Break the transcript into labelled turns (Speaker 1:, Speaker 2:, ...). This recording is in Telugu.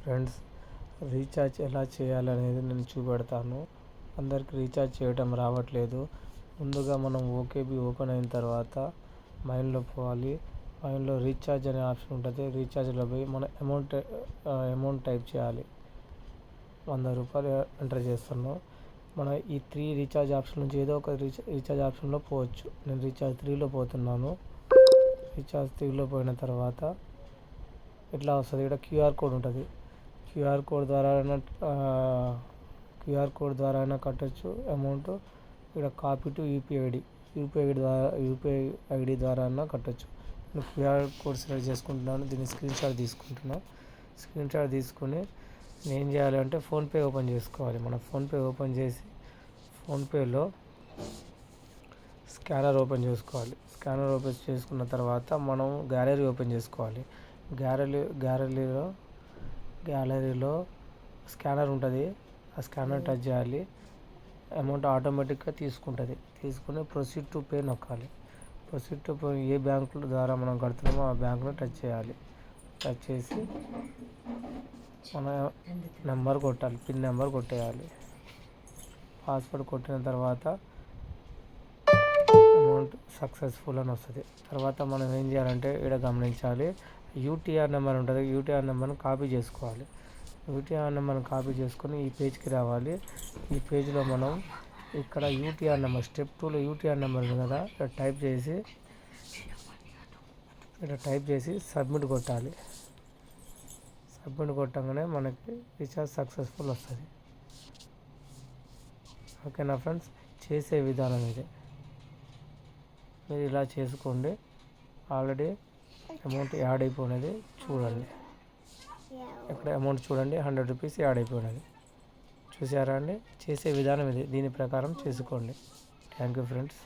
Speaker 1: ఫ్రెండ్స్, రీఛార్జ్ ఎలా చేయాలనేది నేను చూపెడతాను. అందరికి రీఛార్జ్ చేయడం రావట్లేదు. ముందుగా మనం ఓకేబీ ఓపెన్ అయిన తర్వాత మైండ్లో పోవాలి. మైండ్లో రీఛార్జ్ అనే ఆప్షన్ ఉంటుంది. రీఛార్జ్లో పోయి మన అమౌంట్ టైప్ చేయాలి. 100 రూపాయలు ఎంటర్ చేస్తున్నాం. మన ఈ 3 రీఛార్జ్ ఆప్షన్ నుంచి ఏదో ఒక రీఛార్జ్ ఆప్షన్లో పోవచ్చు. నేను రీఛార్జ్ 3లో పోతున్నాను. రీఛార్జ్ 3లో పోయిన తర్వాత ఇట్లా వస్తుంది. ఇక్కడ క్యూఆర్ కోడ్ ఉంటుంది. క్యూఆర్ కోడ్ ద్వారా అయినా కట్టచ్చు అమౌంట్. ఇక్కడ కాపీ టు యూపీఐ ఐడి ద్వారా అయినా కట్టచ్చు. నేను క్యూఆర్ కోడ్ సెలెక్ట్ చేసుకుంటున్నాను. దీన్ని స్క్రీన్ షాట్ తీసుకుని ఏం చేయాలంటే ఫోన్పే ఓపెన్ చేసుకోవాలి. మన ఫోన్పే ఓపెన్ చేసి ఫోన్పేలో స్కానర్ ఓపెన్ చేసుకోవాలి. స్కానర్ ఓపెన్ చేసుకున్న తర్వాత మనం గ్యాలరీ ఓపెన్ చేసుకోవాలి. గ్యాలరీలో స్కానర్ ఉంటుంది. ఆ స్కానర్ టచ్ చేయాలి. అమౌంట్ ఆటోమేటిక్గా తీసుకుని ప్రొసీడ్ టు పే నొక్కాలి. ప్రొసీడ్ టు పే ఏ బ్యాంకు ద్వారా మనం కడుతున్నామో ఆ బ్యాంకులో టచ్ చేయాలి. టచ్ చేసి మన నెంబర్ కొట్టాలి. Pin number కొట్టేయాలి. పాస్వర్డ్ కొట్టిన తర్వాత అమౌంట్ సక్సెస్ఫుల్ అని వస్తుంది. తర్వాత మనం ఏం చేయాలంటే ఇక్కడ గమనించాలి, యూటీఆర్ నెంబర్ ఉంటుంది. యూటీఆర్ నెంబర్ని కాపీ చేసుకోవాలి. యూటీఆర్ నెంబర్ని కాపీ చేసుకొని ఈ పేజ్కి రావాలి. ఈ పేజ్లో మనం ఇక్కడ యూటీఆర్ నెంబర్ స్టెప్ 2లో యూటీఆర్ నెంబర్ ఉంది కదా, ఇక్కడ టైప్ చేసి సబ్మిట్ కొట్టాలి. సబ్మిట్ కొట్టగానే మనకి రీఛార్జ్ సక్సెస్ఫుల్ వస్తుంది. ఓకేనా ఫ్రెండ్స్, చేసే విధానం ఇది. మీరు ఇలా చేసుకోండి. ఆల్రెడీ అమౌంట్ యాడ్ అయిపోయినది చూడండి. ఇక్కడ అమౌంట్ చూడండి, 100 రూపీస్ యాడ్ అయిపోయినది. చూసారా అండి? చేసే విధానం ఇది. దీని ప్రకారం చేసుకోండి. Thank you friends.